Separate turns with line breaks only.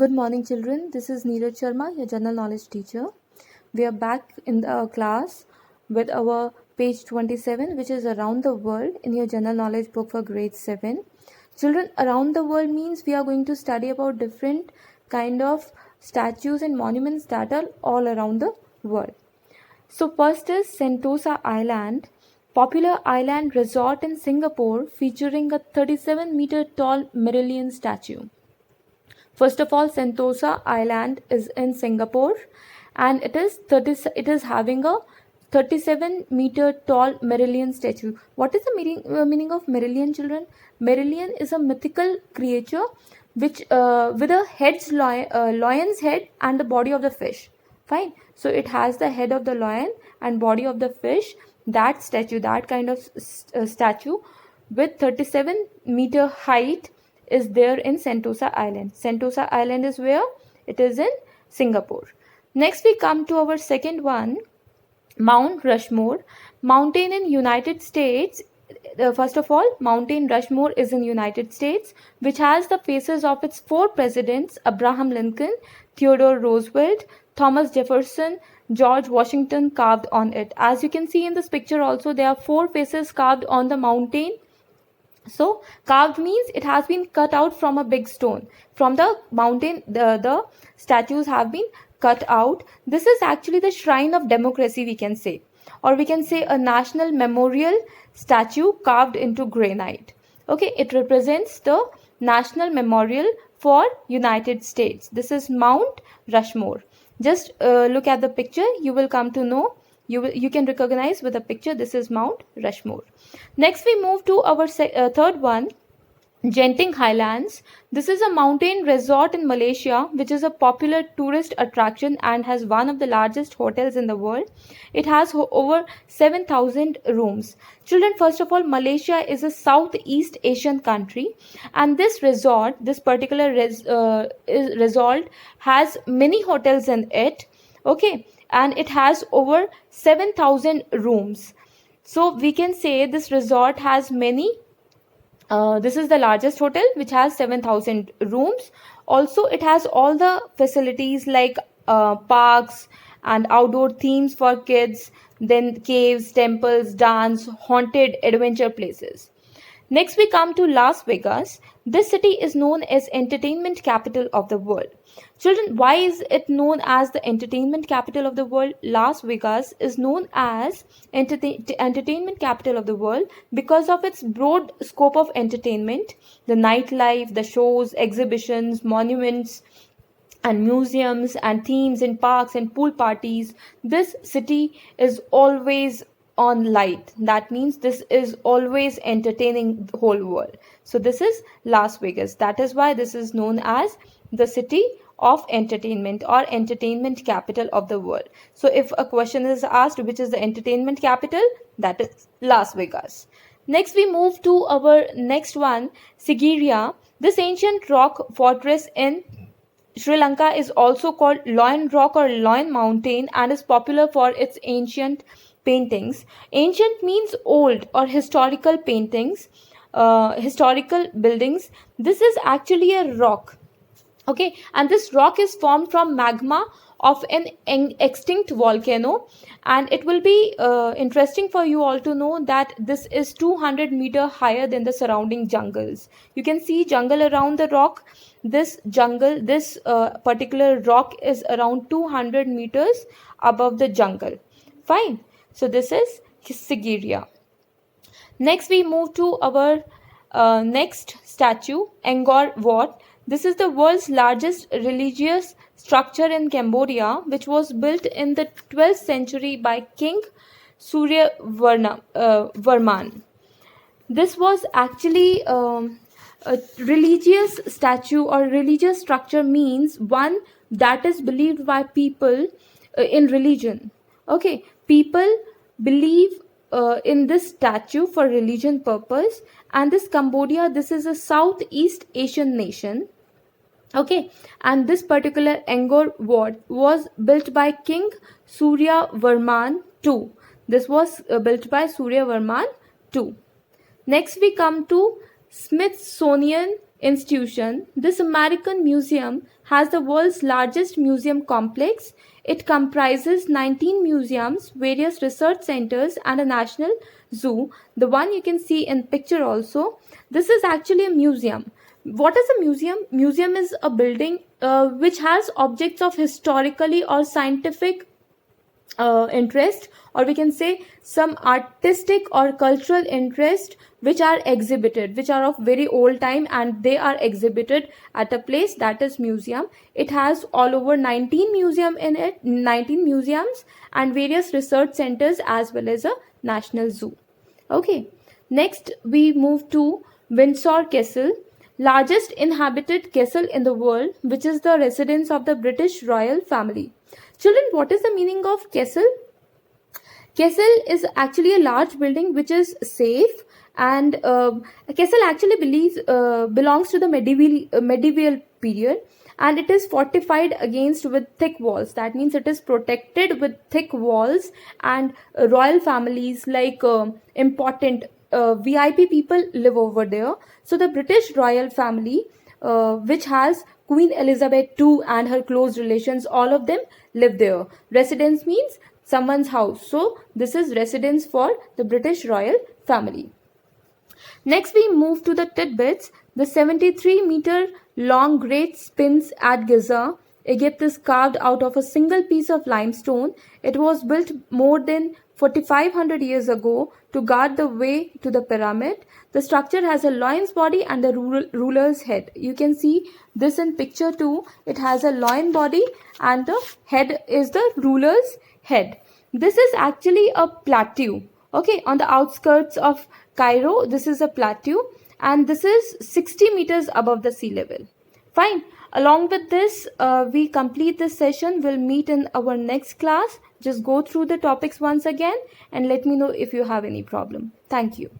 Good morning, children. This is Neeraj Sharma, your general knowledge teacher. We are back in the class with our page 27, which is Around the World in your general knowledge book for grade 7. Children, around the world means we are going to study about different kind of statues and monuments that are all around the world. So first is Sentosa Island, popular island resort in Singapore featuring a 37-meter tall Marillion statue. First of all, Sentosa Island is in Singapore, and it is having a 37-meter tall Marillion statue. What is the meaning of Marillion, children? Marillion is a mythical creature which with a lion's head and the body of the fish. Fine. So it has the head of the lion and body of the fish. That statue, that kind of statue with 37-meter height is there in Sentosa Island. Sentosa Island is where? It is in Singapore. Next we come to our second one, Mount Rushmore, mountain in United States. First of all, Mountain Rushmore is in United States, which has the faces of its 4 presidents, Abraham Lincoln, Theodore Roosevelt, Thomas Jefferson, George Washington carved on it. As you can see in this picture also, there are 4 faces carved on the mountain. So carved means it has been cut out from a big stone. From the mountain, the statues have been cut out. This is actually the shrine of democracy, we can say. Or we can say a national memorial statue carved into granite. Okay, it represents the national memorial for United States. This is Mount Rushmore. Just look at the picture, you will come to know. You can recognize with the picture, this is Mount Rushmore. Next we move to our third one, Genting Highlands. This is a mountain resort in Malaysia which is a popular tourist attraction and has one of the largest hotels in the world. It has over 7,000 rooms. Children, first of all, Malaysia is a Southeast Asian country, and this resort, this particular resort has many hotels in it. Okay, and it has over 7,000 rooms. So we can say this resort has many. This is the largest hotel which has 7,000 rooms. Also, it has all the facilities like parks and outdoor themes for kids, then caves, temples, dance, haunted adventure places. Next we come to Las Vegas. This city is known as entertainment capital of the world. Children, why is it known as the entertainment capital of the world? Las Vegas is known as entertainment capital of the world because of its broad scope of entertainment, the nightlife, the shows, exhibitions, monuments, and museums and themes in parks and pool parties. This city is always on light. That means this is always entertaining the whole world. So this is Las Vegas. That is why this is known as the city of entertainment or entertainment capital of the world. So if a question is asked which is the entertainment capital, that is Las Vegas. Next we move to our next one, Sigiriya. This ancient rock fortress in Sri Lanka is also called Lion Rock or Lion Mountain and is popular for its ancient paintings. Ancient means old or historical paintings, historical buildings. This is actually a rock. Okay, and this rock is formed from magma of an extinct volcano, and it will be interesting for you all to know that this is 200-meter higher than the surrounding jungles. You can see jungle around the rock. This jungle, this particular rock is around 200 meters above the jungle. Fine. So this is Sigiriya. Next we move to our next statue, Angkor Wat. This is the world's largest religious structure in Cambodia, which was built in the 12th century by King Surya Varman. This was actually a religious statue or religious structure means one that is believed by people in religion. Okay, people believe in this statue for religion purpose, and this Cambodia, this is a Southeast Asian nation. Okay, and this particular Angkor Wat was built by King Surya Varman II. This was built by Surya Varman II. Next we come to Smithsonian institution, this American museum has the world's largest museum complex. It comprises 19 museums, various research centers, and a national zoo. The one you can see in picture also. This is actually a museum. What is a museum? Museum is a building which has objects of historically or scientific interest, or we can say some artistic or cultural interest, which are exhibited, which are of very old time, and they are exhibited at a place, that is museum. It has all over 19 museum in it, 19 museums and various research centers as well as a national zoo. Okay, next we move to Windsor Castle, largest inhabited castle in the world, which is the residence of the British royal family. Children, what is the meaning of castle? Castle is actually a large building which is safe, and a castle actually belongs to the medieval period, and it is fortified against with thick walls. That means it is protected with thick walls, and royal families like important VIP people live over there. So the British royal family, which has Queen Elizabeth II and her close relations, all of them live there. Residence means someone's house. So this is residence for the British royal family. Next we move to the tidbits. The 73-meter long Great Sphinx at Giza, Egypt, is carved out of a single piece of limestone. It was built more than 4,500 years ago to guard the way to the pyramid. The structure has a lion's body and a ruler's head. You can see this in picture too. It has a lion body and the head is the ruler's head. This is actually a plateau. Okay, on the outskirts of Cairo, this is a plateau, and this is 60 meters above the sea level. Fine. Along with this, we complete this session. We'll meet in our next class. Just go through the topics once again and let me know if you have any problem. Thank you.